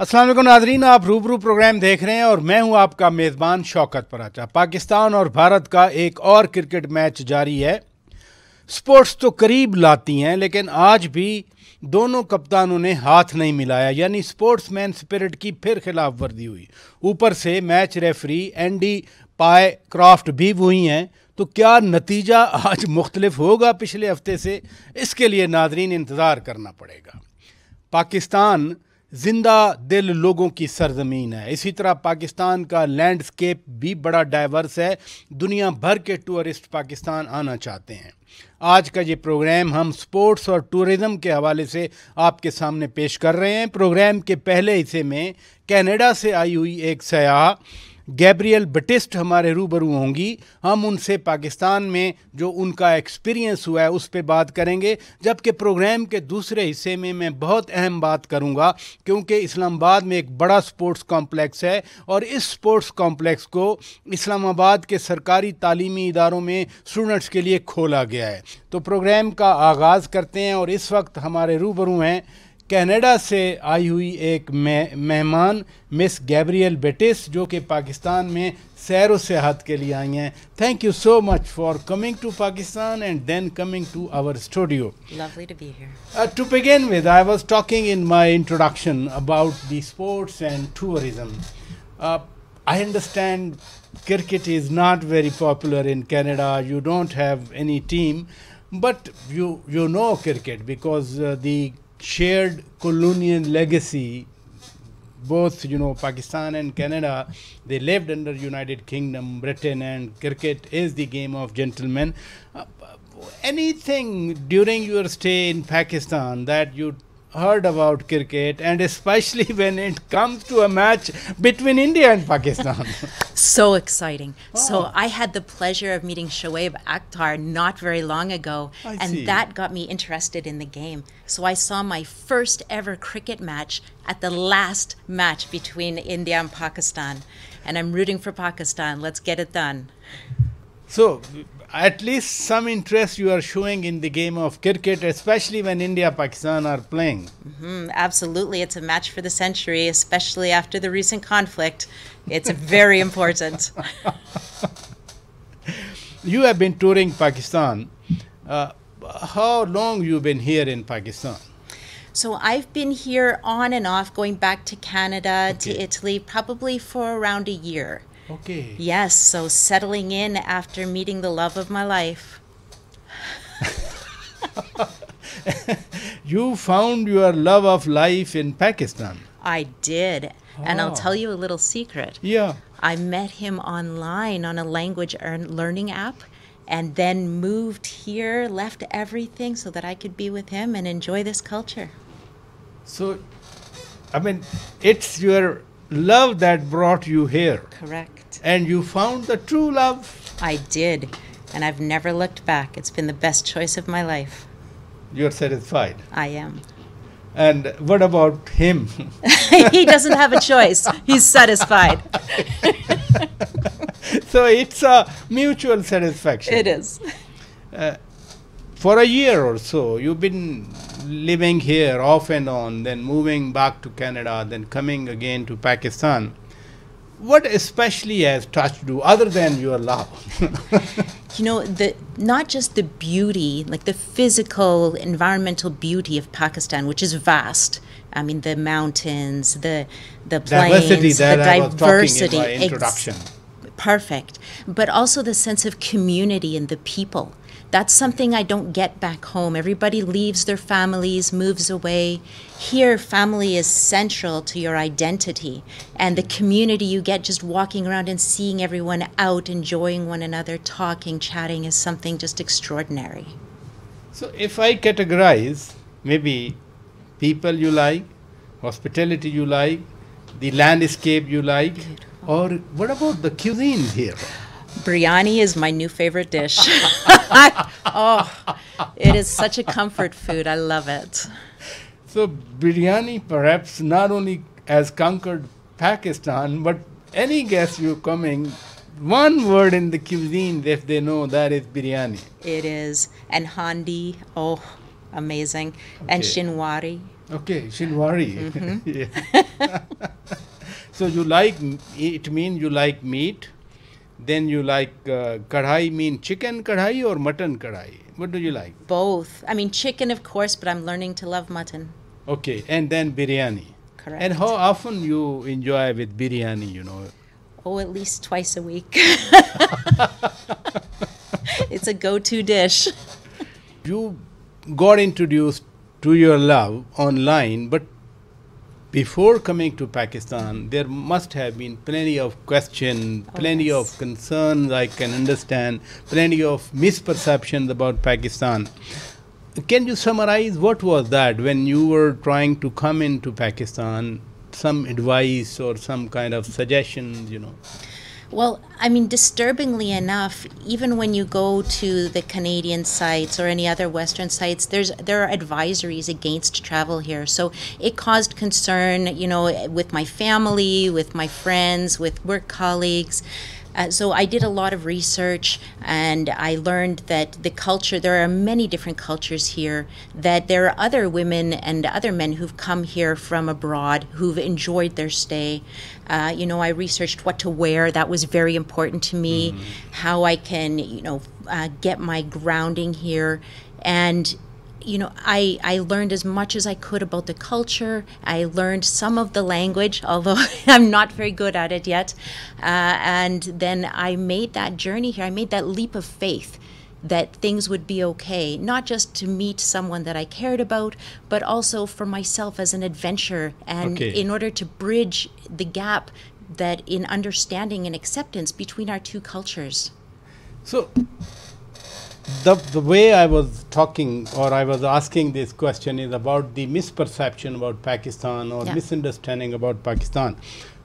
अस्सलाम वालेकुम नाज़रीन, आप रूबरू प्रोग्राम देख रहे हैं और मैं हूं आपका मेज़बान शौकत पराचा। पाकिस्तान और भारत का एक और क्रिकेट मैच जारी है। स्पोर्ट्स तो करीब लाती हैं, लेकिन आज भी दोनों कप्तानों ने हाथ नहीं मिलाया, यानी स्पोर्ट्समैन स्पिरिट की फिर खिलाफ वर्जी हुई। ऊपर से मैच रेफरी एंडी पाए क्राफ्ट भी वही हैं। तो क्या नतीजा आज मुख्तलिफ होगा पिछले हफ्ते से? इसके लिए नाज़रीन इंतज़ार करना पड़ेगा। पाकिस्तान जिंदा दिल लोगों की सरजमीन है। इसी तरह पाकिस्तान का लैंडस्केप भी बड़ा डाइवर्स है। दुनिया भर के टूरिस्ट पाकिस्तान आना चाहते हैं। आज का ये प्रोग्राम हम स्पोर्ट्स और टूरिज़म के हवाले से आपके सामने पेश कर रहे हैं। प्रोग्राम के पहले हिस्से में कनाडा से आई हुई एक सयाह गैब्रियल बटिस्ट हमारे रूबरू होंगी। हम उनसे पाकिस्तान में जो उनका एक्सपीरियंस हुआ है उस पर बात करेंगे। जबकि प्रोग्राम के दूसरे हिस्से में मैं बहुत अहम बात करूंगा, क्योंकि इस्लामाबाद में एक बड़ा स्पोर्ट्स कॉम्प्लेक्स है और इस स्पोर्ट्स कॉम्प्लेक्स को इस्लामाबाद के सरकारी तालीमी इदारों में स्टूडेंट्स के लिए खोला गया है। तो प्रोग्राम का आगाज़ करते हैं और इस वक्त हमारे रूबरू हैं कनाडा से आई हुई एक मेहमान मिस गैब्रियल बेटिस, जो कि पाकिस्तान में सैर व सियाहत के लिए आई हैं। Thank you so much for coming to Pakistan and then coming to our studio. Lovely to be here. To begin with, I was talking in my introduction about the sports and tourism. I understand cricket is not very popular in Canada. You don't have any team, but you know cricket because the shared colonial legacy, both Pakistan and Canada, they lived under United Kingdom, Britain, and cricket is the game of gentlemen. Anything during your stay in Pakistan that you heard about cricket, and especially when it comes to a match between India and Pakistan? So exciting. So Oh. I had the pleasure of meeting Shoaib Akhtar not very long ago, I and see. that got me interested in the game. So I saw my first ever cricket match at the last match between India and Pakistan. And I'm rooting for Pakistan. Let's get it done. So, at least some interest you are showing in the game of cricket, especially when India Pakistan are playing. Absolutely. It's a match for the century, especially after the recent conflict. It's very important. You have been touring Pakistan. How long you been here in Pakistan? So I've been here on and off, going back to Canada, to Okay. Italy, probably for around a year. Okay. Yes, so settling in after meeting the love of my life. You found your love of life in Pakistan. I did. And I'll Oh. tell you a little secret. Yeah. I met him online on a language learning app and then moved here, left everything so that I could be with him and enjoy this culture. So, I mean, it's your love that brought you here. Correct. And you found the true love. I did. And I've never looked back. It's been the best choice of my life. You're satisfied. I am. And what about him? He doesn't have a choice. He's satisfied. So it's a mutual satisfaction. It is. For a year or so, you've been living here off and on, then moving back to Canada, then coming again to Pakistan. What especially has touched you other than your love? You know, not just the beauty, like the physical, environmental beauty of Pakistan, which is vast. I mean, the mountains, the plains, Diversity that the I was talking in diversity. my introduction. Perfect. But also the sense of community and the people. That's something I don't get back home. Everybody leaves their families, moves away. Here, family is central to your identity. And the community you get just walking around and seeing everyone out, enjoying one another, talking, chatting is something just extraordinary. So if I categorize, maybe people you like, hospitality you like, the landscape you like, or what about the cuisine here? Biryani is my new favorite dish. It is such a comfort food. I love it. So biryani perhaps not only has conquered Pakistan, but any guest you coming, one word in the cuisine if they know that is biryani. It is. And handi, amazing. And Okay. Shinwari. Okay, Shinwari. Yeah. So you like it mean you like meat, then you like kadhai mean chicken kadhai or mutton kadhai. What do you like? Both. I mean, chicken, of course, but I'm learning to love mutton. Okay, and then biryani. Correct. And how often you enjoy with biryani? You know. Oh, at least twice a week. It's a go-to dish. You got introduced to your love online, but before coming to Pakistan, there must have been plenty of questions, Oh, plenty yes. of concerns I can understand, plenty of misperceptions about Pakistan. Can you summarize what was that when you were trying to come into Pakistan? Some advice or some kind of suggestions, you know? Well, I mean, disturbingly enough, even when you go to the Canadian sites or any other Western sites, there are advisories against travel here. So it caused concern, you know, with my family, with my friends, with work colleagues. So I did a lot of research, and I learned that the culture, there are many different cultures here, that there are other women and other men who've come here from abroad who've enjoyed their stay. You know, I researched what to wear. That was very important to me, how I can, you know, get my grounding here. And you know, I learned as much as I could about the culture. I learned some of the language, although I'm not very good at it yet. And then I made that journey here. I made that leap of faith that things would be okay, not just to meet someone that I cared about, but also for myself as an adventure, and Okay. in order to bridge the gap that in understanding and acceptance between our two cultures. So, the way I was talking or I was asking this question is about the misperception about Pakistan or Yeah. misunderstanding about Pakistan.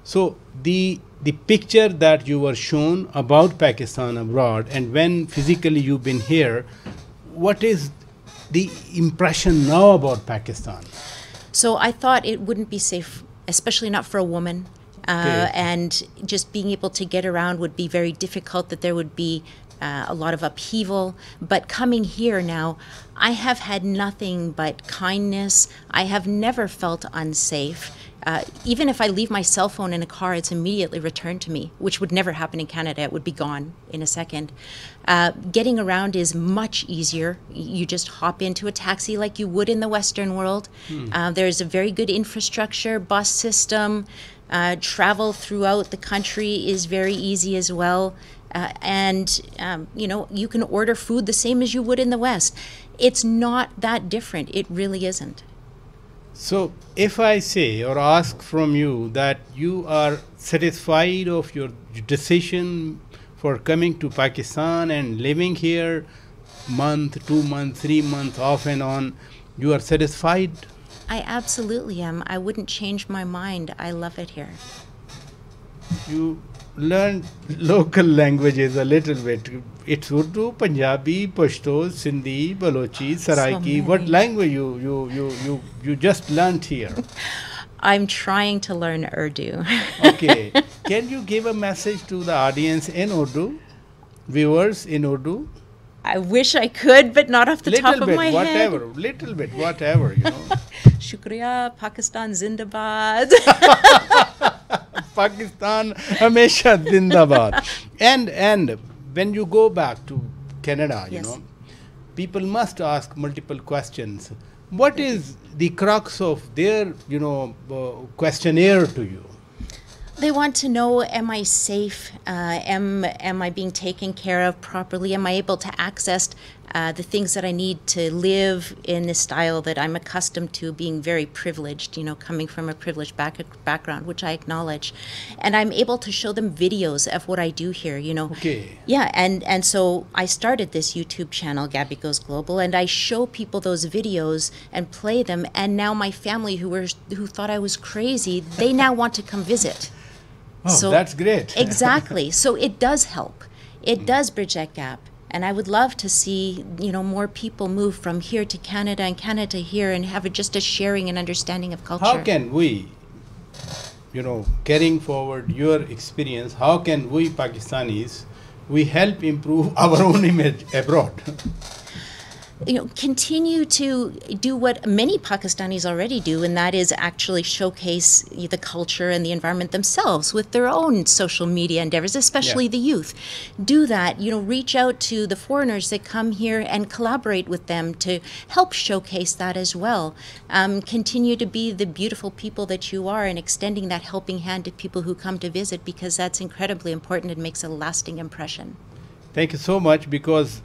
So the picture that you were shown about Pakistan abroad and when physically you've been here, what is the impression now about Pakistan? So I thought it wouldn't be safe, especially not for a woman. Okay. And just being able to get around would be very difficult, that there would be a lot of upheaval. But coming here now, I have had nothing but kindness. I have never felt unsafe. Even if I leave my cell phone in a car, it's immediately returned to me, which would never happen in Canada. It would be gone in a second. Getting around is much easier. You just hop into a taxi like you would in the Western world. There's a very good infrastructure, bus system. Travel throughout the country is very easy as well. And you know, you can order food the same as you would in the West. It's not that different. It really isn't. So, if I say or ask from you that you are satisfied of your decision for coming to Pakistan and living here month, 2 months, 3 months off and on, you are satisfied? I absolutely am. I wouldn't change my mind. I love it here. You learn local languages a little bit. It's Urdu, Punjabi, Pashto, Sindhi, Balochi, Saraiki. What many. language you just learnt here? I'm trying to learn Urdu. Okay. Can you give a message to the audience in Urdu? Viewers in Urdu? I wish I could, but not off the top Little of bit, my whatever. head. Little bit, whatever, you know. Shukriya, Pakistan Zindabad. Pakistan Hamesha Zindabad. And when you go back to Canada, you Yes. know, people must ask multiple questions. What is the crux of their, you know, questionnaire to you? They want to know, am I safe? Am I being taken care of properly? Am I able to access the things that I need to live in the style that I'm accustomed to, being very privileged, you know, coming from a privileged background, which I acknowledge. And I'm able to show them videos of what I do here, you know. Okay. Yeah, and so I started this YouTube channel, Gabby Goes Global, and I show people those videos and play them. And now my family, who thought I was crazy, they now want to come visit. Oh, that's great. Exactly. So it does help. It does bridge that gap. And I would love to see, you know, more people move from here to Canada and Canada here and have just a sharing and understanding of culture. How can we, you know, carrying forward your experience, how can we Pakistanis, we help improve our own image abroad? continue to do what many Pakistanis already do, and that is actually showcase the culture and the environment themselves with their own social media endeavors, especially the youth. Do that, reach out to the foreigners that come here and collaborate with them to help showcase that as well. Continue to be the beautiful people that you are and extending that helping hand to people who come to visit, because that's incredibly important. It makes a lasting impression. Thank you so much, because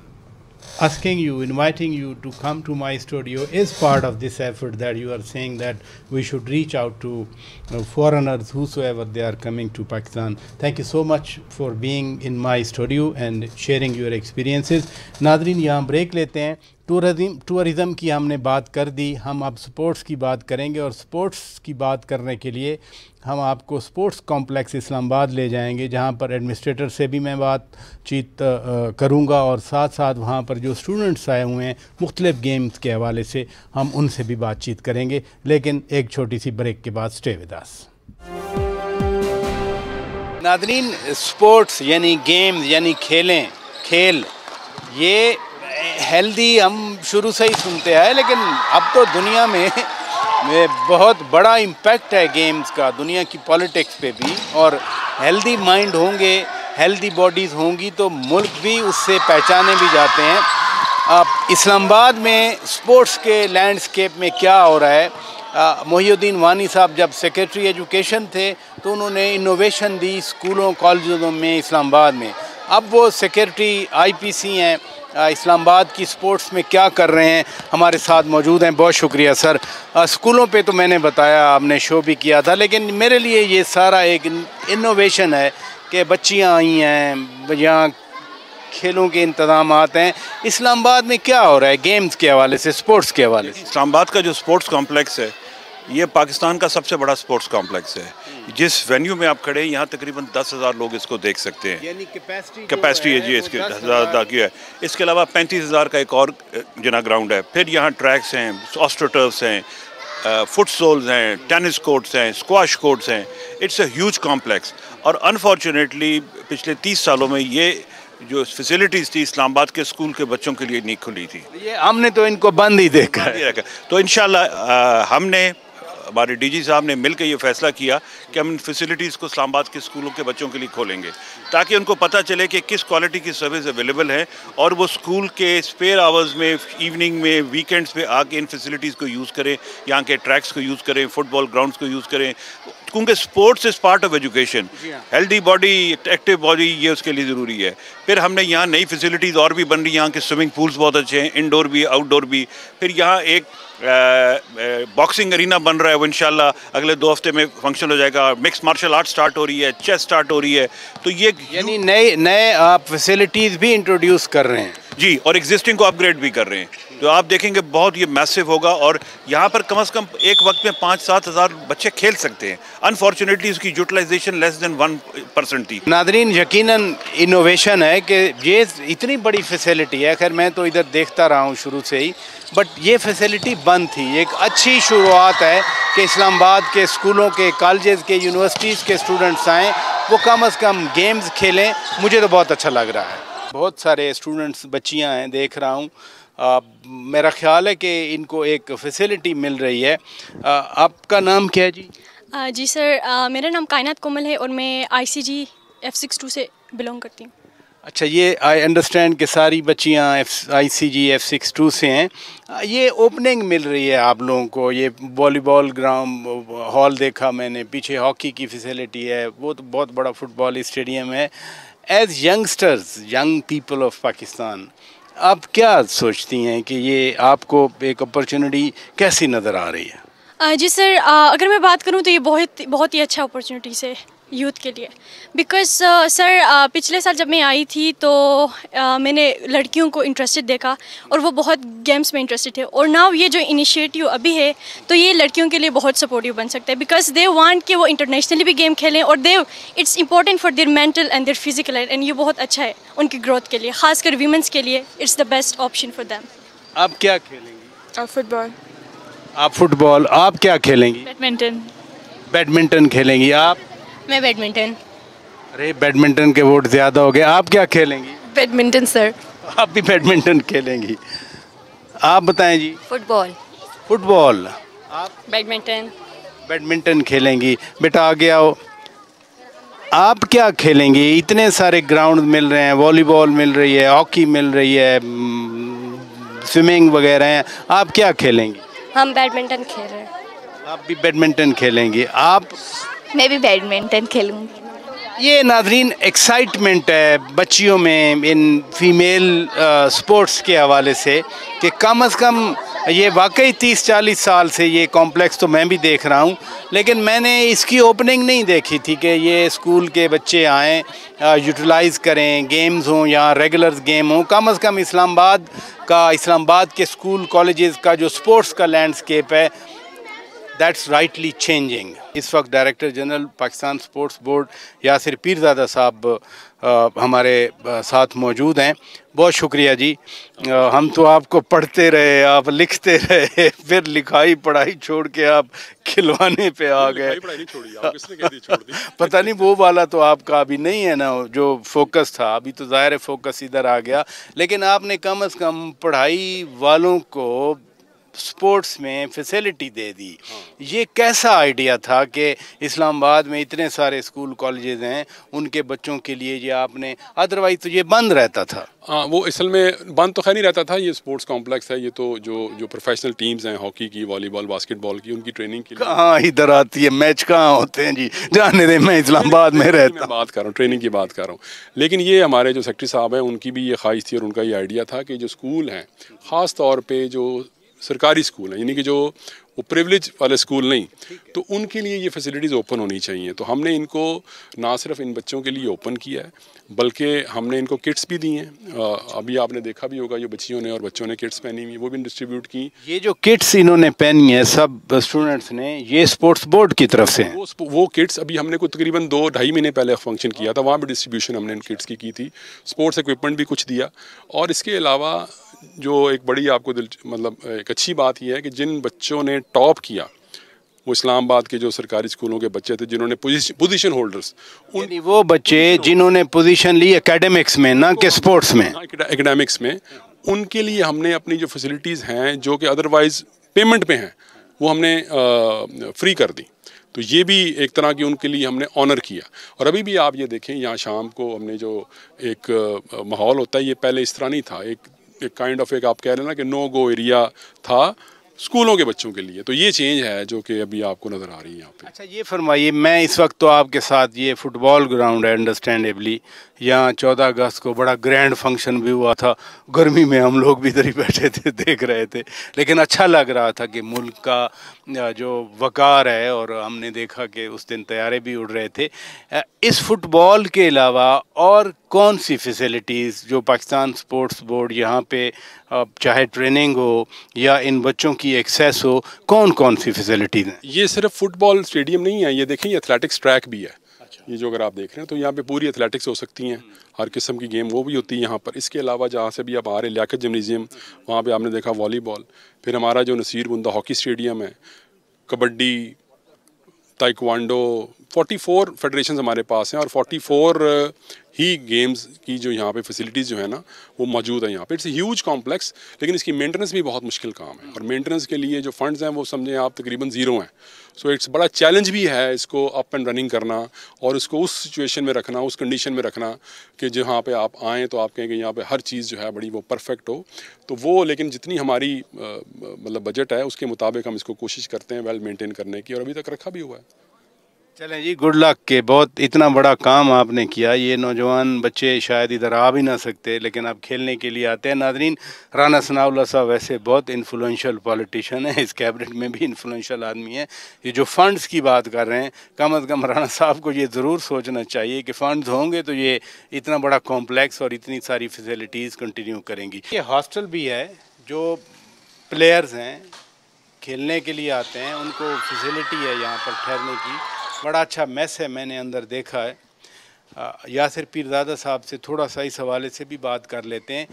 asking you, inviting you to come to my studio is part of this effort that you are saying that we should reach out to foreigners, whosoever they are coming to Pakistan. Thank you so much for being in my studio and sharing your experiences. Nadreen, यहाँ break लेते हैं. Tourism की हमने बात कर दी, हम अब sports की बात करेंगे, और स्पोर्ट्स की बात करने के लिए हम आपको स्पोर्ट्स कॉम्प्लेक्स इस्लामाबाद ले जाएंगे, जहां पर एडमिनिस्ट्रेटर से भी मैं बातचीत करूंगा, और साथ साथ वहां पर जो स्टूडेंट्स आए हुए हैं मुख्तलिफ गेम्स के हवाले से हम उनसे भी बातचीत करेंगे, लेकिन एक छोटी सी ब्रेक के बाद. Stay with us. Nadreen, sports यानी गेम्स यानी खेल ये हेल्दी हम शुरू से ही सुनते आए, लेकिन अब तो दुनिया में बहुत बड़ा इम्पैक्ट है गेम्स का, दुनिया की पॉलिटिक्स पे भी. और हेल्दी माइंड होंगे, हेल्दी बॉडीज़ होंगी तो मुल्क भी उससे पहचाने भी जाते हैं. अब इस्लामाबाद में स्पोर्ट्स के लैंडस्केप में क्या हो रहा है? मोहिउद्दीन वानी साहब जब सेक्रेटरी एजुकेशन थे तो उन्होंने इनोवेशन दी स्कूलों कॉलेजों में इस्लामाबाद में. अब वो सेक्रेटरी आईपीसी हैं. इस्लामाबाद की स्पोर्ट्स में क्या कर रहे हैं, हमारे साथ मौजूद हैं. बहुत शुक्रिया सर. स्कूलों पे तो मैंने बताया, आपने शो भी किया था, लेकिन मेरे लिए ये सारा एक इनोवेशन है कि बच्चियां आई हैं, यहाँ खेलों के इंतजाम हैं. इस्लामाबाद में क्या हो रहा है गेम्स के हवाले से, स्पोर्ट्स के हवाले से? इस्लामाबाद का जो स्पोर्ट्स कॉम्प्लेक्स है, ये पाकिस्तान का सबसे बड़ा स्पोर्ट्स कॉम्प्लेक्स है. जिस वेन्यू में आप खड़े हैं, यहाँ तकरीबन 10,000 लोग इसको देख सकते हैं. यानी कैपेसिटी है जी इसकी 10,000 की है. इसके अलावा 35,000 का एक और जना ग्राउंड है. फिर यहाँ ट्रैक्स हैं, ऑस्ट्रोटर्फ्स हैं, फुटसोल्स हैं, टेनिस कोर्ट्स हैं, स्क्वाश कोर्ट्स हैं. It's a huge complex. और अनफॉर्चुनेटली पिछले 30 सालों में ये जो फैसिलिटीज़ थी इस्लामाबाद के स्कूल के बच्चों के लिए नहीं खुली थी. ये हमने तो इनको बंद ही देखा है. तो इंशाल्लाह हमने, हमारे डीजी साहब ने मिलकर ये फैसला किया कि हम इन फैसिलिटीज़ को इस्लामाबाद के स्कूलों के बच्चों के लिए खोलेंगे, ताकि उनको पता चले कि किस क्वालिटी की सर्विस अवेलेबल है, और वो स्कूल के स्पेयर आवर्स में, इवनिंग में, वीकेंड्स पे आके इन फैसिलिटीज़ को यूज़ करें, यहाँ के ट्रैक्स को यूज़ करें, फुटबॉल ग्राउंड्स को यूज़ करें, क्योंकि sports is part of education. Healthy body, active body, ये उसके लिए ज़रूरी है. फिर हमने यहाँ नई फैसिलिटीज़ और भी बन रही, यहाँ के स्विमिंग पूल्स बहुत अच्छे हैं, इंडोर भी आउटडोर भी. फिर यहाँ एक बॉक्सिंग अरीना बन रहा है, वो इंशाल्लाह अगले 2 हफ्ते में फंक्शन हो जाएगा. मिक्स मार्शल आर्ट स्टार्ट हो रही है, चेस स्टार्ट हो रही है. तो ये यानी नए आप फैसिलिटीज़ भी इंट्रोड्यूस कर रहे हैं जी, और एग्जिस्टिंग को अपग्रेड भी कर रहे हैं. तो आप देखेंगे बहुत ये मैसिव होगा, और यहाँ पर कम से कम एक वक्त में 5-7 हज़ार बच्चे खेल सकते हैं. अनफॉर्चुनेटली उसकी यूटिलाइजेशन लेस देन 1% थी. नादरीन, यकीनन इनोवेशन है कि ये इतनी बड़ी फैसिलिटी है. खैर मैं तो इधर देखता रहा हूँ शुरू से ही, बट ये फैसिलिटी बंद थी. एक अच्छी शुरुआत है कि इस्लामाबाद के स्कूलों के, कॉलेजेस के, यूनिवर्सिटीज़ के स्टूडेंट्स आएँ, वो कम से कम गेम्स खेलें. मुझे तो बहुत अच्छा लग रहा है. बहुत सारे स्टूडेंट्स, बच्चियाँ हैं, देख रहा हूँ. मेरा ख्याल है कि इनको एक फैसिलिटी मिल रही है. आपका नाम क्या है जी? जी सर, मेरा नाम कायनात कोमल है और मैं ICG F62 से बिलोंग करती हूँ. अच्छा, ये आई अंडरस्टैंड कि सारी बच्चियाँ ICG F62 से हैं. ये ओपनिंग मिल रही है आप लोगों को. ये वॉलीबॉल ग्राउंड हॉल देखा मैंने, पीछे हॉकी की फैसिलिटी है, वो तो बहुत बड़ा फुटबॉल स्टेडियम है. As youngsters, young people of Pakistan, आप क्या सोचती हैं कि ये आपको एक अपॉर्चुनिटी कैसी नज़र आ रही है? जी सर, अगर मैं बात करूँ तो ये बहुत ही अच्छा अपॉर्चुनिटीज़ है यूथ के लिए. बिकॉज सर, पिछले साल जब मैं आई थी तो मैंने लड़कियों को इंटरेस्टेड देखा और वो बहुत गेम्स में इंटरेस्टेड थे. और नाउ ये जो इनिशिएटिव अभी है तो ये लड़कियों के लिए बहुत सपोर्टिव बन सकता है, बिकॉज दे वांट कि वो इंटरनेशनली भी गेम खेलें, और it's important for their mental and their physical health, and ये बहुत अच्छा है उनकी ग्रोथ के लिए, खासकर वीमेंस के लिए. It's the best option for them. आप क्या खेलेंगी? फुटबॉल. आप फुटबॉल. आप क्या खेलेंगी? बैडमिंटन. बैडमिंटन खेलेंगी आप? मैं बैडमिंटन. अरे बैडमिंटन के वोट ज़्यादा हो गए. आप क्या खेलेंगी? Badminton sir. आप भी बैडमिंटन खेलेंगी. आप बताएं जी। फुटबॉल। फुटबॉल। आप? बैडमिंटन। बैडमिंटन खेलेंगी। बेटा आगे आओ। आप क्या खेलेंगी? इतने सारे ग्राउंड मिल रहे हैं, वॉलीबॉल मिल रही है, हॉकी मिल रही है, स्विमिंग वगैरह हैं, आप क्या खेलेंगी? हम बैडमिंटन खेल रहे हैं। आप भी बैडमिंटन खेलेंगी। आप? मैं भी बैडमिंटन खेलूंगी। ये नाज़रीन एक्साइटमेंट है बच्चियों में इन फीमेल स्पोर्ट्स के हवाले से कि कम से कम ये वाकई 30-40 साल से ये कॉम्प्लेक्स तो मैं भी देख रहा हूँ, लेकिन मैंने इसकी ओपनिंग नहीं देखी थी कि ये स्कूल के बच्चे आएँ, यूटिलाइज़ करें, गेम्स हों या रेगुलर गेम हों। कम से कम इस्लामाबाद के स्कूल कॉलेजेस का जो स्पोर्ट्स का लैंडस्केप है, दैट्स राइटली चेंजिंग। इस वक्त director general Pakistan sports board Yasir Pirzada साहब हमारे साथ मौजूद हैं। बहुत शुक्रिया जी। हम तो आपको पढ़ते रहे, आप लिखते रहे, फिर लिखाई पढ़ाई छोड़ के आप खिलवाने पे आ गए। पता नहीं वो वाला तो आपका अभी नहीं है ना, जो फोकस था। अभी तो ज़ाहिर है फोकस इधर आ गया, लेकिन आपने कम से कम पढ़ाई वालों को स्पोर्ट्स में फैसिलिटी दे दी। ये कैसा आइडिया था कि इस्लामाबाद में इतने सारे स्कूल कॉलेजेस हैं, उनके बच्चों के लिए ये आपने, अदरवाइज तो ये बंद रहता था। हाँ, वो असल में बंद तो खैर नहीं रहता था। ये स्पोर्ट्स कॉम्प्लेक्स है, ये तो जो प्रोफेशनल टीम्स हैं हॉकी की, वॉलीबॉल, बास्केटबॉल की, उनकी ट्रेनिंग के लिए कहाँ इधर आती है, मैच कहाँ होते हैं जी, जाने दे, मैं इस्लामाबाद में रहता हूँ। बात कर रहा हूँ, ट्रेनिंग की बात कर रहा हूँ। लेकिन ये हमारे जो सेक्रेटरी साहब हैं, उनकी भी ये ख्वाहिश थी और उनका ये आइडिया था कि जो स्कूल हैं, ख़ास तौर पर जो सरकारी स्कूल हैं, यानी कि जो वो प्रिविलेज वाले स्कूल नहीं, तो उनके लिए ये फैसिलिटीज़ ओपन होनी चाहिए। तो हमने इनको ना सिर्फ इन बच्चों के लिए ओपन किया है, बल्कि हमने इनको किट्स भी दी हैं। अभी आपने देखा भी होगा, ये बच्चियों ने और बच्चों ने किट्स पहनी हुई, वो भी डिस्ट्रीब्यूट की। ये जो किट्स इन्होंने पहनी है सब स्टूडेंट्स ने, ये स्पोर्ट्स बोर्ड की तरफ से हैं। वो किट्स अभी हमने को तकरीबन 2-2.5 महीने पहले फंक्शन किया था, वहाँ भी डिस्ट्रीब्यूशन हमने इन किट्स की थी। स्पोर्ट्स इक्विपमेंट भी कुछ दिया। और इसके अलावा जो एक बड़ी आपको मतलब एक अच्छी बात यह है कि जिन बच्चों ने टॉप किया, वो इस्लामाबाद के जो सरकारी स्कूलों के बच्चे थे जिन्होंने पोजीशन होल्डर्स, वो बच्चे जिन्होंने पोजीशन ली एकेडमिक्स में, ना कि स्पोर्ट्स में, एकेडमिक्स में, उनके लिए हमने अपनी जो फैसिलिटीज़ हैं जो कि अदरवाइज़ पेमेंट पे हैं, वो हमने फ्री कर दी। तो ये भी एक तरह की उनके लिए हमने ऑनर किया। और अभी भी आप ये देखें, यहाँ शाम को हमने जो एक माहौल होता है, ये पहले इस तरह नहीं था। एक काइंड ऑफ एक आप कह रहे हैं ना कि नो गो एरिया था स्कूलों के बच्चों के लिए। तो ये चेंज है जो कि अभी आपको नज़र आ रही है यहाँ पे। अच्छा ये फरमाइए, मैं इस वक्त तो आपके साथ, ये फुटबॉल ग्राउंड है अंडरस्टैंडेबली, यहाँ 14 अगस्त को बड़ा ग्रैंड फंक्शन भी हुआ था। गर्मी में हम लोग भी इधर ही बैठे थे, देख रहे थे, लेकिन अच्छा लग रहा था कि मुल्क का जो वक़ार है, और हमने देखा कि उस दिन तैयारे भी उड़ रहे थे। इस फुटबॉल के अलावा और कौन सी फैसिलिटीज़ जो पाकिस्तान स्पोर्ट्स बोर्ड यहाँ पे, चाहे ट्रेनिंग हो या इन बच्चों की एक्सेस हो, कौन कौन सी फैसिलिटीज़ हैं? ये सिर्फ फुटबॉल स्टेडियम नहीं है, ये देखें, ये एथलेटिक्स ट्रैक भी है। ये जो अगर आप देख रहे हैं, तो यहाँ पे पूरी एथलेटिक्स हो सकती हैं, हर किस्म की गेम वो भी होती है यहाँ पर। इसके अलावा जहाँ से भी आप आ रहे लियाकत जिम्नेजियम, वहाँ पे आपने देखा वॉलीबॉल। फिर हमारा जो नसीर बुंदा हॉकी स्टेडियम है, कबड्डी, ताइक्वांडो, 44 फेडरेशन हमारे पास हैं और 44 ही गेम्स की जो यहाँ पे फैसिलिटीज़ जो है ना वो मौजूद है यहाँ पे। इट्स ए ह्यूज कॉम्प्लेक्स, लेकिन इसकी मेंटेनेंस भी बहुत मुश्किल काम है और मेंटेनेंस के लिए जो फंड्स हैं वो समझें आप तकरीबन ज़ीरो हैं। सो इट्स बड़ा चैलेंज भी है इसको अप एंड रनिंग करना और इसको उस सिचुएशन में रखना, उस कंडीशन में रखना कि जहाँ पे आप आएँ तो आप कहें कि यहाँ पे हर चीज़ जो है बड़ी वो परफेक्ट हो। तो वो, लेकिन जितनी हमारी मतलब बजट है उसके मुताबिक हम इसको कोशिश करते हैं वेल मेंटेन करने की और अभी तक रखा भी हुआ है। चलें जी, गुड लक के, बहुत इतना बड़ा काम आपने किया। ये नौजवान बच्चे शायद इधर आ भी ना सकते, लेकिन अब खेलने के लिए आते हैं। नाज़रीन, राना सनाउल्लाह साहब वैसे बहुत इन्फ्लुएंशियल पॉलिटिशियन है, इस कैबिनेट में भी इन्फ्लुएंशियल आदमी है। ये जो फ़ंड्स की बात कर रहे हैं, कम से कम राना साहब को ये ज़रूर सोचना चाहिए कि फ़ंड्स होंगे तो ये इतना बड़ा कॉम्प्लेक्स और इतनी सारी फैसिलिटीज़ कंटिन्यू करेंगी। ये हॉस्टल भी है, जो प्लेयर्स हैं खेलने के लिए आते हैं उनको फैसिलिटी है यहाँ पर ठहरने की। बड़ा अच्छा मेस है, मैंने अंदर देखा है। यासिर पीरज़ादा साहब से थोड़ा सा इस हवाले से भी बात कर लेते हैं।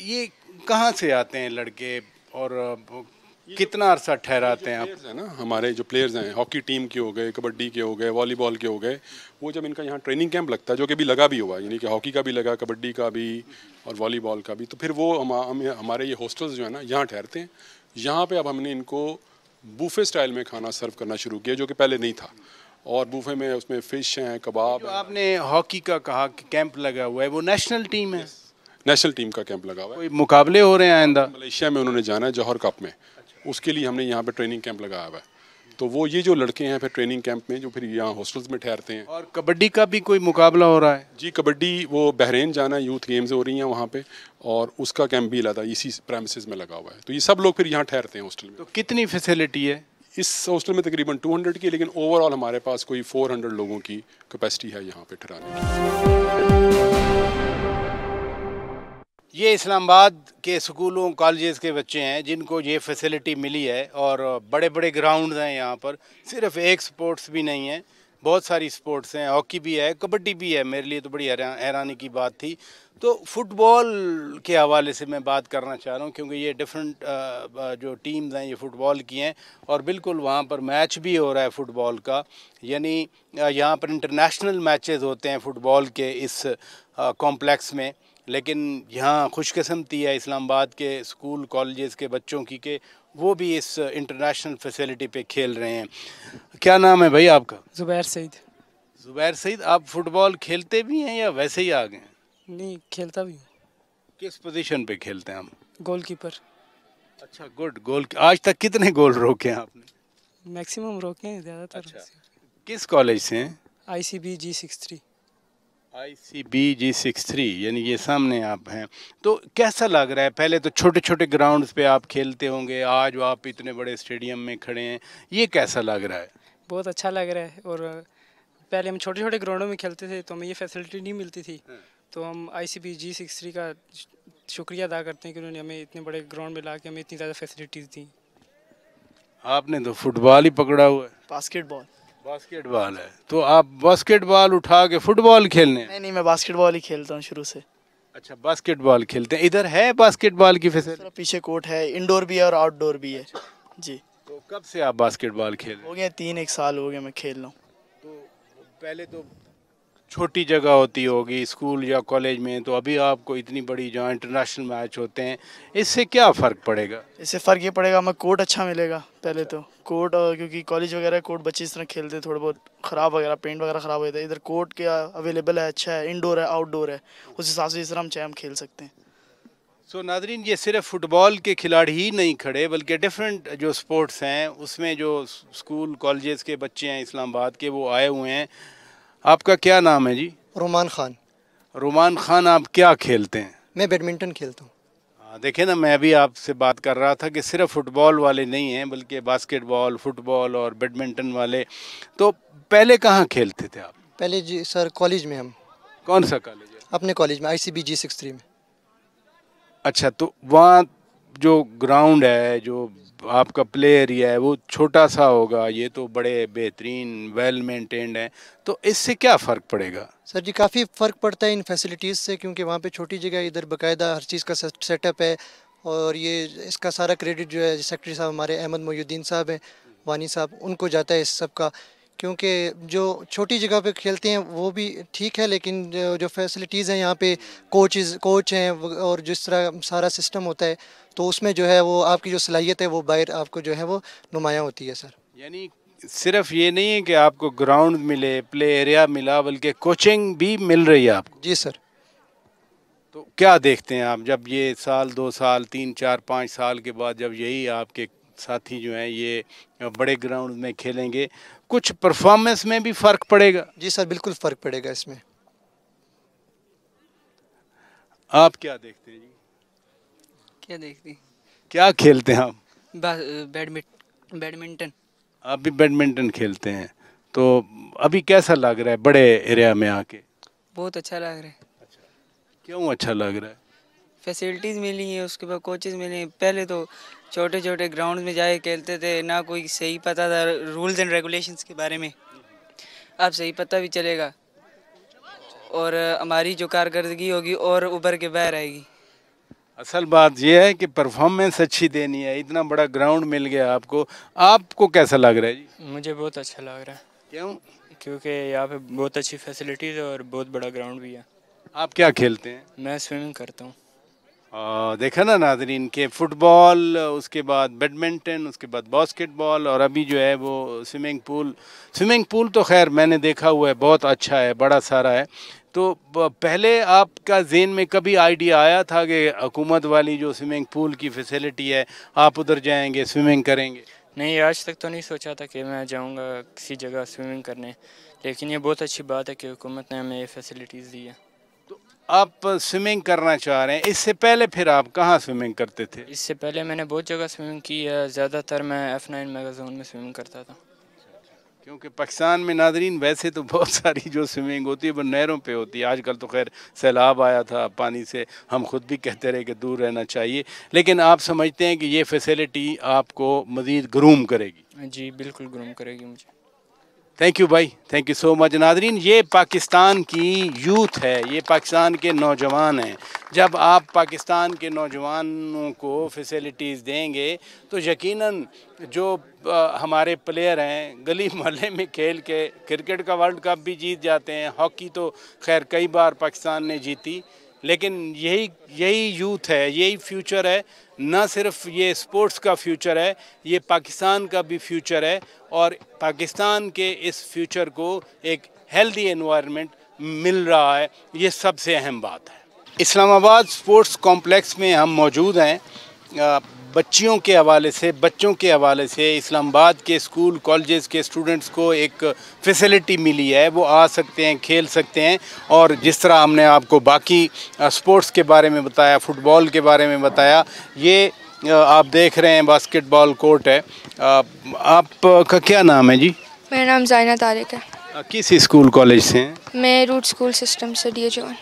ये कहाँ से आते हैं लड़के और कितना अरसा ठहराते हैं आप? प्लेयर्स हैं ना, हमारे जो प्लेयर्स हैं, हॉकी टीम के हो गए, कबड्डी के हो गए, वॉलीबॉल के हो गए, वो जब इनका यहाँ ट्रेनिंग कैंप लगता है, जो कि अभी लगा भी हुआ है, यानी कि हॉकी का भी लगा, कबड्डी का भी और वॉलीबॉल का भी, तो फिर वो हमारे ये हॉस्टल्स जो है ना यहाँ ठहरते हैं। यहाँ पे अब हमने इनको बूफे स्टाइल में खाना सर्व करना शुरू किया, जो कि पहले नहीं था। और बूफे में उसमें फ़िश हैं, कबाब जो आपने हॉकी का कहा कि कैंप लगा हुआ है, वो नेशनल टीम है? नेशनल टीम का कैंप लगा हुआ है। कोई मुकाबले हो रहे हैं आइंदा? मलेशिया में उन्होंने जाना है जौहर कप में, उसके लिए हमने यहाँ पे ट्रेनिंग कैंप लगाया हुआ है। तो वो ये जो लड़के हैं फिर ट्रेनिंग कैंप में जो फिर यहाँ हॉस्टल्स में ठहरते हैं। और कबड्डी का भी कोई मुकाबला हो रहा है? जी, कबड्डी वो बहरीन जाना है, यूथ गेम्स हो रही हैं वहाँ पे, और उसका कैंप भी अलग इसी प्रेमिसेस में लगा हुआ है। तो ये सब लोग फिर यहाँ ठहरते हैं हॉस्टल में। तो कितनी फैसिलिटी है इस हॉस्टल में? तकरीबन 200 की, लेकिन ओवरऑल हमारे पास कोई 400 लोगों की कैपेसिटी है यहाँ पे ठहराने की। ये इस्लामाबाद के स्कूलों कॉलेजेस के बच्चे हैं जिनको ये फैसिलिटी मिली है, और बड़े बड़े ग्राउंड्स हैं यहाँ पर। सिर्फ एक स्पोर्ट्स भी नहीं है, बहुत सारी स्पोर्ट्स हैं, हॉकी भी है, कबड्डी भी है। मेरे लिए तो बड़ी हैरानी की बात थी। तो फुटबॉल के हवाले से मैं बात करना चाह रहा हूँ, क्योंकि ये डिफरेंट जो टीम्स हैं ये फ़ुटबॉल की हैं, और बिल्कुल वहाँ पर मैच भी हो रहा है फ़ुटबॉल का। यानी यहाँ पर इंटरनेशनल मैचेस होते हैं फ़ुटबॉल के इस कॉम्प्लेक्स में। लेकिन यहाँ खुशकिस्मती है इस्लामाबाद के स्कूल कॉलेजेस के बच्चों की कि वो भी इस इंटरनेशनल फैसिलिटी पे खेल रहे हैं। क्या नाम है भाई आपका? ज़ुबैर सईद। ज़ुबैर सईद, आप फुटबॉल खेलते भी हैं या वैसे ही आ गए? नहीं, खेलता भी हूँ। किस पोजीशन पे खेलते हैं आप? गोलकीपर। अच्छा, गुड। गोल आज तक कितने गोल रोके हैं आपने? मैक्सिमम रोके हैं, ज़्यादातर। अच्छा, किस कॉलेज से हैं? ICB G63। ICB G63, यानी ये सामने आप हैं। तो कैसा लग रहा है? पहले तो छोटे छोटे ग्राउंड्स पे आप खेलते होंगे, आज आप इतने बड़े स्टेडियम में खड़े हैं, ये कैसा लग रहा है? बहुत अच्छा लग रहा है। और पहले हम छोटे छोटे ग्राउंडों में खेलते थे तो हमें ये फैसिलिटी नहीं मिलती थी, तो हम ICB G63 का शुक्रिया अदा करते हैं कि उन्होंने हमें इतने बड़े ग्राउंड में ला के हमें इतनी ज़्यादा फैसिलिटीज़ दी। आपने तो फुटबॉल ही पकड़ा हुआ है। बास्केटबॉल। बास्केटबॉल है, तो आप बास्केटबॉल उठा के फुटबॉल खेलने? नहीं, मैं बास्केटबॉल ही खेलता हूँ शुरू से। अच्छा, बास्केटबॉल खेलते हैं। इधर है बास्केटबॉल की फैसिलिटी? पीछे कोर्ट है, इंडोर भी है और आउटडोर भी है। जी। तो कब से आप बास्केटबॉल खेल रहे हैं? हो गया 3-1 साल हो गया मैं खेल रहा हूँ। तो पहले तो छोटी जगह होती होगी स्कूल या कॉलेज में, तो अभी आपको इतनी बड़ी जहाँ इंटरनेशनल मैच होते हैं, इससे क्या फ़र्क पड़ेगा? इससे फ़र्क ये पड़ेगा हमें कोर्ट अच्छा मिलेगा। पहले तो कोर्ट, क्योंकि कॉलेज वगैरह कोर्ट बच्चे इस तरह खेलते थोड़े बहुत ख़राब वगैरह, पेंट वगैरह ख़राब हो जाता है। इधर कोर्ट क्या अवेलेबल है, अच्छा है, इंडोर है, आउटडोर है, उस हिसाब से इस तरह हम चाहे हम खेल सकते हैं। सो नादरीन, ये सिर्फ फुटबॉल के खिलाड़ी ही नहीं खड़े, बल्कि डिफरेंट जो स्पोर्ट्स हैं उसमें जो स्कूल कॉलेजेस के बच्चे हैं इस्लामाबाद के, वो आए हुए हैं। आपका क्या नाम है जी? रोमान खान। रोमान खान, आप क्या खेलते हैं? मैं बैडमिंटन खेलता हूँ। देखें ना, मैं अभी आपसे बात कर रहा था कि सिर्फ फुटबॉल वाले नहीं हैं, बल्कि बास्केटबॉल, फुटबॉल और बैडमिंटन वाले। तो पहले कहाँ खेलते थे आप? पहले जी सर कॉलेज में। हम कौन सा कॉलेज है? अपने कॉलेज में, ICB G63 में। अच्छा, तो वहाँ जो ग्राउंड है, जो आपका प्ले एरिया है, वो छोटा सा होगा, ये तो बड़े बेहतरीन वेल मेंटेन्ड है, तो इससे क्या फ़र्क पड़ेगा? सर जी काफ़ी फ़र्क पड़ता है इन फैसिलिटीज़ से, क्योंकि वहाँ पे छोटी जगह, इधर बाकायदा हर चीज़ का सेटअप है। और ये इसका सारा क्रेडिट जो है सेक्रेटरी साहब हमारे अहमद मोहुद्दीन साहब हैं, वानी साहब, उनको जाता है इस सब का। क्योंकि जो छोटी जगह पे खेलते हैं वो भी ठीक है, लेकिन जो फैसिलिटीज़ हैं यहाँ पे, कोच हैं, और जिस तरह सारा सिस्टम होता है, तो उसमें जो है वो आपकी जो सलाहियत है वो बाहर आपको जो है वो नुमायाँ होती है सर। यानी सिर्फ ये नहीं है कि आपको ग्राउंड मिले, प्ले एरिया मिला, बल्कि कोचिंग भी मिल रही है आपको? जी सर। तो क्या देखते हैं आप, जब ये साल 2 साल 3 4 5 साल के बाद जब यही आपके साथी जो हैं ये बड़े ग्राउंड में खेलेंगे, कुछ परफॉर्मेंस में भी फ़र्क पड़ेगा? जी सर, बिल्कुल फ़र्क पड़ेगा इसमें। आप क्या देखते हैं जी? क्या देखती? क्या खेलते हैं आप? बैडमिंटन। आप भी बैडमिंटन खेलते हैं, तो अभी कैसा लग रहा है बड़े एरिया में आके? बहुत अच्छा लग रहा है। क्यों अच्छा लग रहा है? फैसिलिटीज़ मिली हैं, उसके बाद कोचेज़ मिले हैं। पहले तो छोटे छोटे ग्राउंड में जाके खेलते थे, ना कोई सही पता था रूल्स एंड रेगुलेशंस के बारे में। अब सही पता भी चलेगा और हमारी जो कारकर्दगी होगी और उभर के बाहर आएगी। असल बात यह है कि परफॉर्मेंस अच्छी देनी है, इतना बड़ा ग्राउंड मिल गया आपको, आपको कैसा लग रहा है जी? मुझे बहुत अच्छा लग रहा है। क्यों? क्योंकि यहाँ पे बहुत अच्छी फैसिलिटीज़ है और बहुत बड़ा ग्राउंड भी है। आप क्या खेलते हैं? मैं स्विमिंग करता हूँ। देखा ना नाज़रीन के फुटबॉल, उसके बाद बैडमिंटन, उसके बाद बास्केटबॉल और अभी जो है वो स्विमिंग पूल तो खैर मैंने देखा हुआ है, बहुत अच्छा है, बड़ा सारा है। तो पहले आपका ज़हन में कभी आइडिया आया था कि हुकूमत वाली जो स्विमिंग पूल की फैसिलिटी है आप उधर जाएंगे स्विमिंग करेंगे? नहीं, आज तक तो नहीं सोचा था कि मैं जाऊँगा किसी जगह स्विमिंग करने, लेकिन ये बहुत अच्छी बात है कि हुकूमत ने हमें ये फैसिलिटीज़ दी है। आप स्विमिंग करना चाह रहे हैं, इससे पहले फिर आप कहाँ स्विमिंग करते थे? इससे पहले मैंने बहुत जगह स्विमिंग की है, ज़्यादातर मैं F9 मेगा जोन में स्विमिंग करता था। क्योंकि पाकिस्तान में नाज़रीन वैसे तो बहुत सारी जो स्विमिंग होती है वो नहरों पे होती है। आजकल तो खैर सैलाब आया था, पानी से हम खुद भी कहते रहे कि दूर रहना चाहिए, लेकिन आप समझते हैं कि ये फैसिलिटी आपको मज़ीद ग्रूम करेगी? जी बिल्कुल ग्रूम करेगी मुझे। थैंक यू भाई, थैंक यू सो मच। नाज़रीन ये पाकिस्तान की यूथ है, ये पाकिस्तान के नौजवान हैं। जब आप पाकिस्तान के नौजवानों को फैसिलिटीज़ देंगे तो यकीनन जो हमारे प्लेयर हैं गली मोहल्ले में खेल के क्रिकेट का वर्ल्ड कप भी जीत जाते हैं, हॉकी तो खैर कई बार पाकिस्तान ने जीती, लेकिन यही यूथ है, यही फ्यूचर है। ना सिर्फ ये स्पोर्ट्स का फ्यूचर है, ये पाकिस्तान का भी फ्यूचर है और पाकिस्तान के इस फ्यूचर को एक हेल्दी एनवायरनमेंट मिल रहा है, ये सबसे अहम बात है। इस्लामाबाद स्पोर्ट्स कॉम्प्लेक्स में हम मौजूद हैं। बच्चों के हवाले से इस्लामाबाद के स्कूल कॉलेजेस के स्टूडेंट्स को एक फैसिलिटी मिली है, वो आ सकते हैं, खेल सकते हैं। और जिस तरह हमने आपको बाकी स्पोर्ट्स के बारे में बताया, फुटबॉल के बारे में बताया, ये आप देख रहे हैं बास्केटबॉल कोर्ट है। आपका क्या नाम है जी? मेरा नाम ज़ाइना तारिक है। किस स्कूल कॉलेज से हैं? मैं रूट स्कूल सिस्टम से DH1।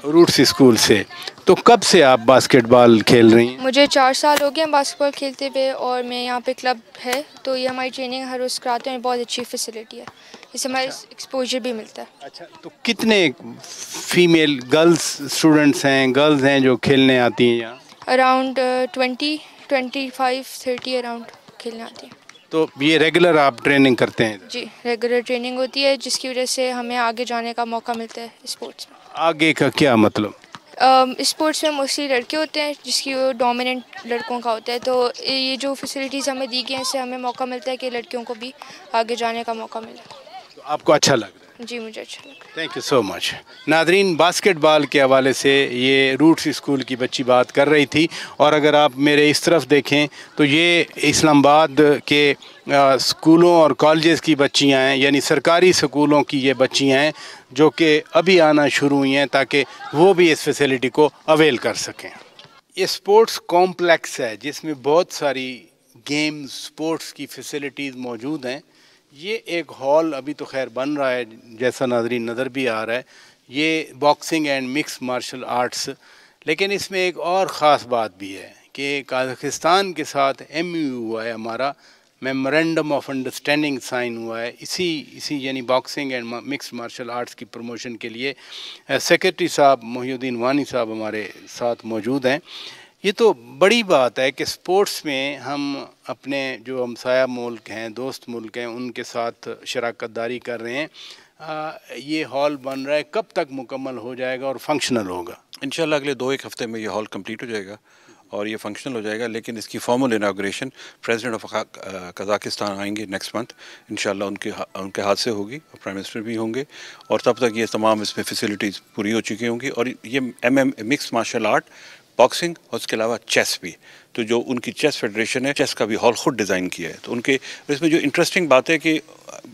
रूट्स स्कूल से। तो कब से आप बास्केटबॉल खेल रही हैं? मुझे 4 साल हो गए हैं बास्केटबॉल खेलते हुए और मैं यहाँ पे क्लब है तो ये हमारी ट्रेनिंग हर रोज़ कराते हैं, बहुत अच्छी फैसिलिटी है, इससे हमारे एक्सपोजर भी मिलता है। अच्छा, तो कितने फीमेल गर्ल्स स्टूडेंट्स हैं, गर्ल्स हैं जो खेलने आती हैं यहाँ? अराउंड 20, 25, 30 अराउंड खेलने आती हैं। तो ये रेगुलर आप ट्रेनिंग करते हैं? जी रेगुलर ट्रेनिंग होती है जिसकी वजह से हमें आगे जाने का मौका मिलता है स्पोर्ट्स में। आगे का क्या मतलब? स्पोर्ट्स में मोस्टली लड़के होते हैं जिसकी वो डोमिनेंट लड़कों का होता है, तो ये जो फैसिलिटीज़ हमें दी गई हैं इससे हमें मौका मिलता है कि लड़कियों को भी आगे जाने का मौका मिले। तो आपको अच्छा लग रहा है? जी मुझे अच्छा लगा। Thank you so much. Nadreen, basketball के हवाले से ये रूट्स स्कूल की बच्ची बात कर रही थी और अगर आप मेरे इस तरफ देखें तो ये इस्लामाबाद के स्कूलों और कॉलेजेस की बच्चियां हैं, यानी सरकारी स्कूलों की ये बच्चियां हैं जो कि अभी आना शुरू हुई हैं ताकि वो भी इस फैसिलिटी को अवेल कर सकें। ये स्पोर्ट्स कॉम्प्लेक्स है जिसमें बहुत सारी गेम्स स्पोर्ट्स की फैसिलिटीज़ मौजूद हैं। ये एक हॉल अभी तो खैर बन रहा है, जैसा नाज़रीन नज़र भी आ रहा है, ये boxing and mix martial arts. लेकिन इसमें एक और ख़ास बात भी है कि कज़ाकिस्तान के साथ MOU हुआ है, हमारा मेमोरेंडम ऑफ अंडरस्टैंडिंग साइन हुआ है इसी यानी boxing and mix martial arts की प्रमोशन के लिए। सेक्रेटरी साहब मोहिउद्दीन वानी साहब हमारे साथ मौजूद हैं। ये तो बड़ी बात है कि स्पोर्ट्स में हम अपने जो हमसाया मुल्क हैं, दोस्त मुल्क हैं, उनके साथ शराकत दारी कर रहे हैं। ये हॉल बन रहा है, कब तक मुकम्मल हो जाएगा और फंक्शनल होगा? इंशाल्लाह अगले 2-1 हफ्ते में ये हॉल कंप्लीट हो जाएगा और ये फंक्शनल हो जाएगा। लेकिन इसकी formal inauguration president of Kazakhstan आएंगे नेक्स्ट मंथ, इंशाल्लाह उनके हाथ से होगी और प्राइम मिनिस्टर भी होंगे और तब तक ये तमाम इसमें फैसिलिटीज़ पूरी हो चुकी होंगी। और ये मिक्स मार्शल आर्ट, बॉक्सिंग और उसके अलावा चेस भी, तो जो उनकी चेस फेडरेशन है, चेस का भी हॉल खुद डिज़ाइन किया है। तो उनके इसमें जो इंटरेस्टिंग बात है कि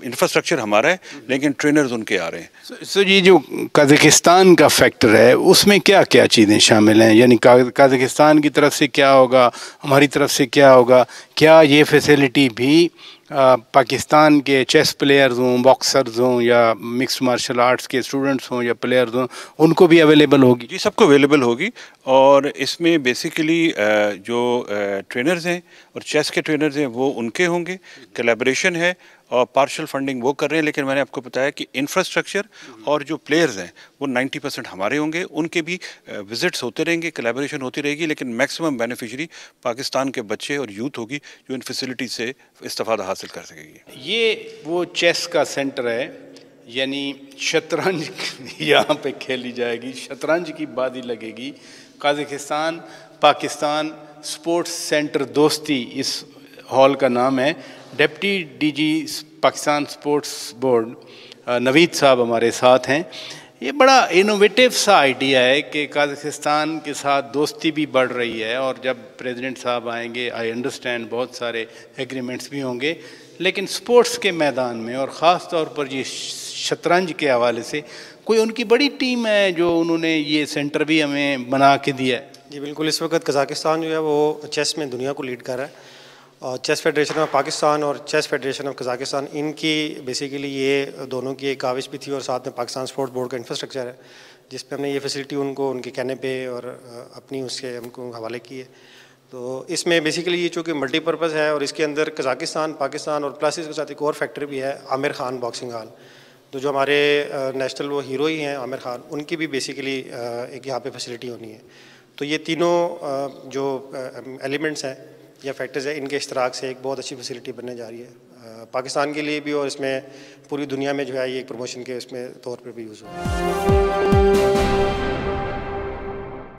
इंफ्रास्ट्रक्चर हमारा है लेकिन ट्रेनर्स उनके आ रहे हैं। सो ये जो कज़ाकिस्तान का फैक्टर है उसमें क्या क्या चीज़ें शामिल हैं, यानी कज़ाकिस्तान की तरफ से क्या होगा, हमारी तरफ से क्या होगा? क्या ये फैसिलिटी भी पाकिस्तान के चेस प्लेयर्स हों, बॉक्सर्स हों या मिक्स्ड मार्शल आर्ट्स के स्टूडेंट्स हों या प्लेयर्स हों, उनको भी अवेलेबल होगी? जी सबको अवेलेबल होगी। और इसमें बेसिकली जो ट्रेनर्स हैं और चेस के ट्रेनर्स हैं वो उनके होंगे, कोलैबोरेशन है और पार्शियल फंडिंग वो कर रहे हैं, लेकिन मैंने आपको बताया कि इंफ्रास्ट्रक्चर और जो प्लेयर्स हैं वो 90% हमारे होंगे, उनके भी विजिट्स होते रहेंगे, कोलैबोरेशन होती रहेगी, लेकिन मैक्सिमम बेनिफिशियरी पाकिस्तान के बच्चे और यूथ होगी जो इन फैसिलिटीज़ से इस्तेफादा हासिल कर सकेगी। ये वो चेस का सेंटर है, यानी शतरंज यहाँ पे खेली जाएगी, शतरंज की बाजी लगेगी। कजाकिस्तान पाकिस्तान स्पोर्ट्स सेंटर दोस्ती इस हॉल का नाम है। Deputy DG Pakistan sports board Naveed साहब हमारे साथ हैं। ये बड़ा इनोवेटिव सा आइडिया है कि कजाकिस्तान के साथ दोस्ती भी बढ़ रही है, और जब प्रेसिडेंट साहब आएंगे आई अंडरस्टैंड बहुत सारे एग्रीमेंट्स भी होंगे, लेकिन स्पोर्ट्स के मैदान में और ख़ास तौर पर ये शतरंज के हवाले से कोई उनकी बड़ी टीम है जो उन्होंने ये सेंटर भी हमें बना के दिया है। जी बिल्कुल, इस वक्त कजाकिस्तान जो है वो चेस में दुनिया को लीड कर रहा है, और चेस फेडरेशन ऑफ पाकिस्तान और चेस फेडरेशन ऑफ कजाकिस्तान, इनकी बेसिकली ये दोनों की एक काविश भी थी, और साथ में पाकिस्तान स्पोर्ट्स बोर्ड का इंफ्रास्ट्रक्चर है जिस पे हमने ये फैसिलिटी उनको उनके कहने पे और अपनी उसके उनको हवाले की है। तो इसमें बेसिकली ये चूँकि मल्टीपर्पज़ है, और इसके अंदर कजाकिस्तान पाकिस्तान और प्लस इसके साथ एक और फैक्टर भी है, आमिर खान बॉक्सिंग हॉल, तो जो हमारे नेशनल वो हीरो ही हैं आमिर खान, उनकी भी बेसिकली एक यहाँ पे फैसिलिटी होनी है। तो ये तीनों जो एलिमेंट्स हैं या फैक्टर्स हैं, इनके इश्तराक से एक बहुत अच्छी फैसिलिटी बनने जा रही है पाकिस्तान के लिए भी, और इसमें पूरी दुनिया में जो है ये एक प्रमोशन के इसमें तौर पर भी यूज़ होगा।